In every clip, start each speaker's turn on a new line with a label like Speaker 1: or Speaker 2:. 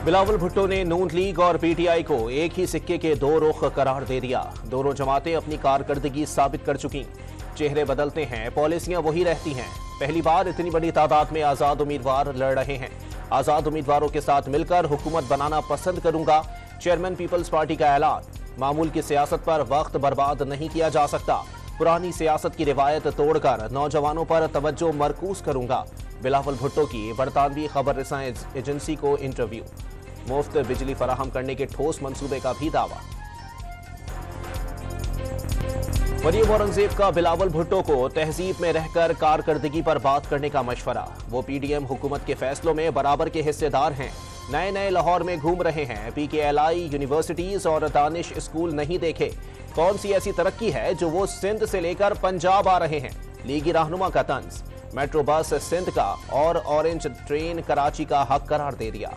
Speaker 1: बिलावल भुट्टो ने नून लीग और पीटीआई को एक ही सिक्के के दो रुख करार दे दिया। दोनों जमातें अपनी कारकर्दगी साबित कर चुकी। चेहरे बदलते हैं, पॉलिसियां वही रहती हैं। पहली बार इतनी बड़ी तादाद में आजाद उम्मीदवार लड़ रहे हैं। आजाद उम्मीदवारों के साथ मिलकर हुकूमत बनाना पसंद करूंगा, चेयरमैन पीपल्स पार्टी का ऐलान। मामूल की सियासत पर वक्त बर्बाद नहीं किया जा सकता। पुरानी सियासत की रिवायत तोड़कर नौजवानों पर तवज्जो मरकूज करूंगा। बिलावल भुट्टो की बरतानवी खबर रसां एजेंसी को इंटरव्यू। मुफ्त बिजली फराहम करने के ठोस मंसूबे का भी दावा। मरियम औरंगजेब का बिलावल भुट्टो को तहजीब में रहकर कारकर्दगी पर बात करने का मशवरा। वो पीडीएम हुकूमत के फैसलों में बराबर के हिस्सेदार हैं। नए नए लाहौर में घूम रहे हैं। पीकेएलआई यूनिवर्सिटीज और दानिश स्कूल नहीं देखे। कौन सी ऐसी तरक्की है जो वो सिंध से लेकर पंजाब आ रहे हैं। लीगी रहनुमा का तंज। मेट्रो बस सिंध का और ऑरेंज ट्रेन कराची का हक करार दे दिया।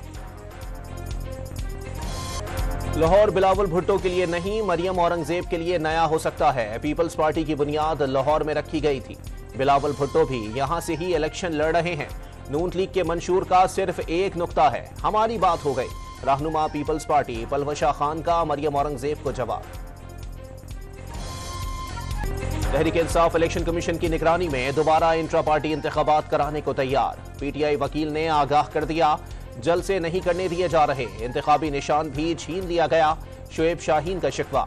Speaker 1: लाहौर बिलावल भुट्टो के लिए नहीं, मरियम औरंगजेब के लिए नया हो सकता है। पीपल्स पार्टी की बुनियाद लाहौर में रखी गई थी। बिलावल भुट्टो भी यहां से ही इलेक्शन लड़ रहे हैं। नून लीग के मंशूर का सिर्फ एक नुक्ता है, हमारी बात हो गई। रहनुमा पीपल्स पार्टी पलवशा खान का मरियम औरंगजेब को जवाब। तहरीक इंसाफ इलेक्शन कमीशन की निगरानी में दोबारा इंट्रा पार्टी इंतखाबात कराने को तैयार। पीटीआई वकील ने आगाह कर दिया, जल्द से नहीं करने दिए जा रहे। इंतखाबी निशान भी छीन लिया गया। शुएब शाहीन का शिकवा,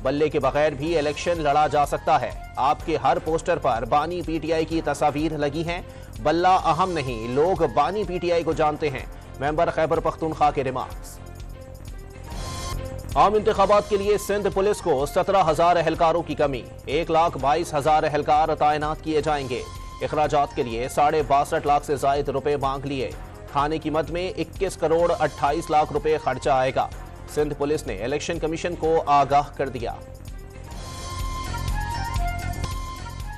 Speaker 1: बल्ले के बगैर भी इलेक्शन लड़ा जा सकता है। आपके हर पोस्टर पर बानी पीटीआई की तस्वीर लगी हैं। बल्ला अहम नहीं, लोग बानी पीटीआई को जानते हैं। मेंबर खैबर पख्तूनख्वा के रिमार्क्स। आम इंतखाबात के लिए सिंध पुलिस को 17,000 एहलकारों की कमी। 1,22,000 एहलकार तैनात किए जाएंगे। इखराजात के लिए 62.5 लाख से जायद रुपए मांग लिए। खाने की मद में 21 करोड़ 28 लाख रुपए खर्चा आएगा। सिंध पुलिस ने इलेक्शन कमीशन को आगाह कर दिया।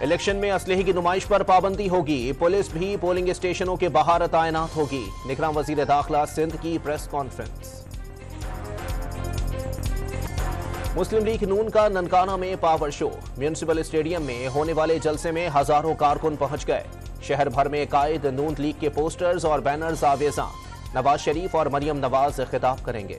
Speaker 1: इलेक्शन में असलहे की नुमाइश पर पाबंदी होगी। पुलिस भी पोलिंग स्टेशनों के बाहर तैनात होगी। निगरान वजीर दाखिला सिंध की प्रेस कॉन्फ्रेंस। मुस्लिम लीग नून का ननकाना में पावर शो। म्यूनिसिपल स्टेडियम में होने वाले जलसे में हजारों कारकुन पहुंच गए। शहर भर में कायद नून लीग के पोस्टर्स और बैनर्स आवेजा। नवाज शरीफ और मरियम नवाज खिताब करेंगे।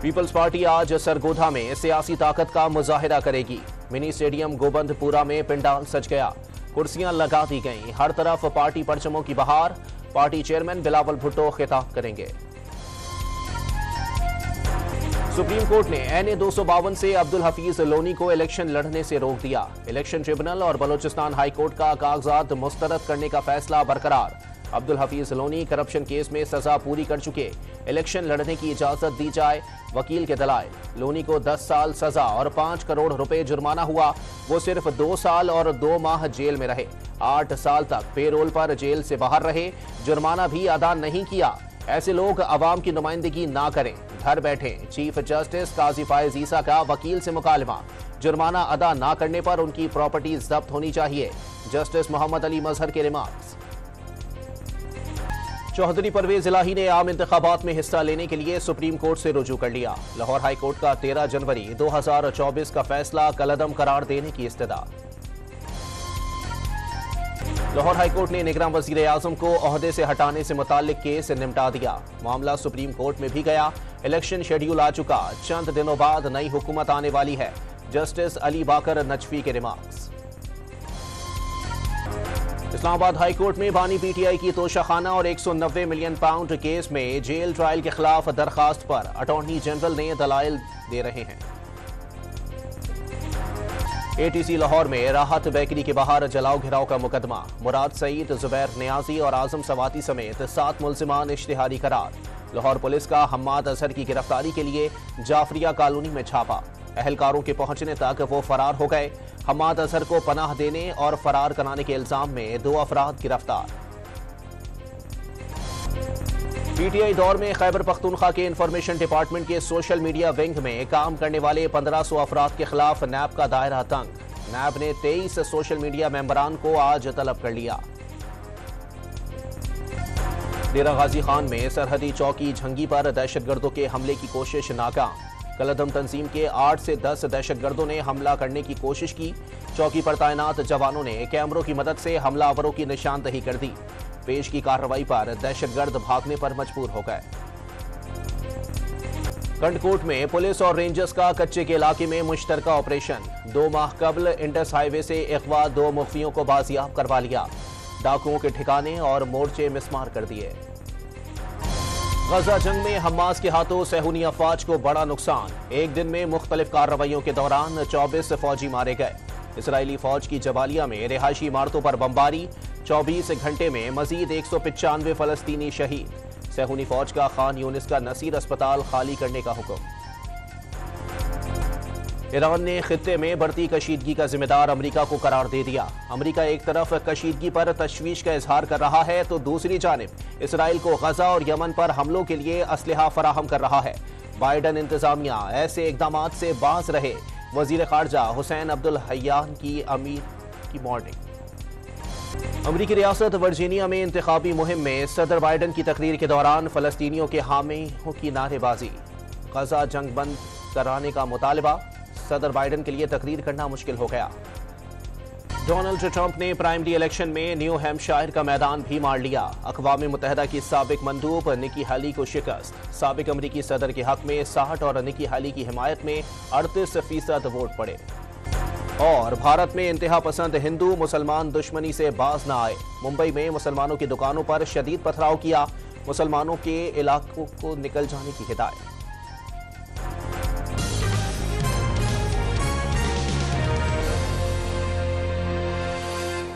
Speaker 1: पीपल्स पार्टी आज सरगोधा में सियासी ताकत का मुजाहिरा करेगी। मिनी स्टेडियम गोबंदपुरा में पंडाल सज गया। कुर्सियां लगा दी गईं। हर तरफ पार्टी परचमों की बहार। पार्टी चेयरमैन बिलावल भुट्टो खिताब करेंगे। सुप्रीम कोर्ट ने एनए 252 से अब्दुल हफीज लोनी को इलेक्शन लड़ने से रोक दिया। इलेक्शन ट्रिब्यूनल और बलोचिस्तान हाई कोर्ट का कागजात मुस्तरद करने का फैसला बरकरार। अब्दुल हफीज लोनी करप्शन केस में सजा पूरी कर चुके। इलेक्शन लड़ने की इजाजत दी जाए। वकील के दलाइल। लोनी को 10 साल सजा और 5 करोड़ रुपए जुर्माना हुआ। वो सिर्फ 2 साल और 2 माह जेल में रहे। 8 साल तक पेरोल पर जेल से बाहर रहे। जुर्माना भी अदा नहीं किया। ऐसे लोग अवाम की नुमाइंदगी ना करें, घर बैठें। चीफ जस्टिस काजी फायज ईसा का वकील से मुकालमा। जुर्माना अदा ना करने पर उनकी प्रॉपर्टी जब्त होनी चाहिए। जस्टिस मोहम्मद अली मजहर के रिमार्क्स। चौधरी परवेज इलाही ने आम इंतखाबात में हिस्सा लेने के लिए सुप्रीम कोर्ट से रुजू कर लिया। लाहौर हाई कोर्ट का 13 जनवरी 2024 का फैसला कलअदम करार देने की इस्तदा। लाहौर हाईकोर्ट ने निगरान वजीर आजम को ओहदे से हटाने से मुताल्लिक केस निपटा दिया। मामला सुप्रीम कोर्ट में भी गया। इलेक्शन शेड्यूल आ चुका। चंद दिनों बाद नई हुकूमत आने वाली है। जस्टिस अली बाकर नजफी के रिमार्क्स। इस्लामाबाद हाईकोर्ट में बानी पीटीआई की तोशाखाना और 190 मिलियन पाउंड केस में जेल ट्रायल के खिलाफ दरखास्त पर अटॉर्नी जनरल ने दलाइल दे रहे हैं। एटीसी लाहौर में राहत बेकरी के बाहर जलाओ घिराव का मुकदमा। मुराद सईद, जुबैर नियाजी और आजम सवाती समेत 7 मुल्जिमान इश्तिहारी करार। लाहौर पुलिस का हम्माद अजहर की गिरफ्तारी के लिए जाफरिया कॉलोनी में छापा। अहलकारों के पहुंचने तक वो फरार हो गए। हम्माद अजहर को पनाह देने और फरार कराने के इल्जाम में 2 अफराद गिरफ्तार। पीटीआई दौर में खैबर पख्तूनख्वा के इंफॉर्मेशन डिपार्टमेंट के सोशल मीडिया विंग में काम करने वाले 1500 अफराद के खिलाफ नैब का दायरा तंग। नैब ने 23 सोशल मीडिया मेंबरान को आज तलब कर लिया। डेरा गाजी खान में सरहदी चौकी झंगी पर दहशतगर्दों के हमले की कोशिश नाकाम। कलअदम तंजीम के 8 से 10 दहशतगर्दों ने हमला करने की कोशिश की। चौकी पर तैनात जवानों ने कैमरों की मदद से हमलावरों की निशानदही कर दी। पेश की कार्रवाई पर दहशतगर्द भागने पर मजबूर हो गए। कंडकोट में पुलिस और रेंजर्स का कच्चे के इलाके में मुश्तरका ऑपरेशन। 2 माह कबल इंडस हाईवे से अगवा 2 मुख्फियों को बाजियाब करवा लिया। डाकुओं के ठिकाने और मोर्चे मिसमार कर दिए। गजा जंग में हमास के हाथों सहूनी अफवाज को बड़ा नुकसान। एक दिन में मुख्तलिफ कार्रवाइयों के दौरान 24 फौजी मारे गए। इसराइली फौज की जबालिया में रिहायशी इमारतों पर बमबारी। 24 घंटे में मजीद 195 फलस्तीनी शहीद। सहूनी फौज का खान यूनिस का नसीर अस्पताल खाली करने का हुक्म। ईरान ने खित्ते में बढ़ती कशीदगी का जिम्मेदार अमेरिका को करार दे दिया। अमेरिका एक तरफ कशीदगी पर तशवीश का इजहार कर रहा है तो दूसरी जानिब इसराइल को गजा और यमन पर हमलों के लिए असलहा फराहम कर रहा है। बाइडन इंतजामिया ऐसे इकदाम से बाज रहे। वजीर खारजा हुसैन अब्दुल हय्यान की अमीर की मॉर्निंग। अमरीकी रियासत वर्जीनिया में इंतखाबी मुहिम में सदर बाइडन की तकरीर के दौरान फलस्तीनियों के हामियों की नारेबाजी। गजा जंग बंद कराने का मुतालबा। सदर बाइडन के लिए तकरीर करना मुश्किल हो गया। डोनाल्ड ट्रंप ने प्राइमरी इलेक्शन में न्यू हैम्पशायर का मैदान भी मार लिया। अक़वाम मुत्तहिदा की साबिक मंदूब निकी हाली को शिकस्त। साबिक अमरीकी सदर के हक में 60 और निकी हाली की हिमायत में 38% वोट पड़े। और भारत में इंतहा पसंद हिंदू मुसलमान दुश्मनी से बाज न आए। मुंबई में मुसलमानों की दुकानों पर शदीद पथराव किया। मुसलमानों के इलाकों को निकल जाने की हिदायत।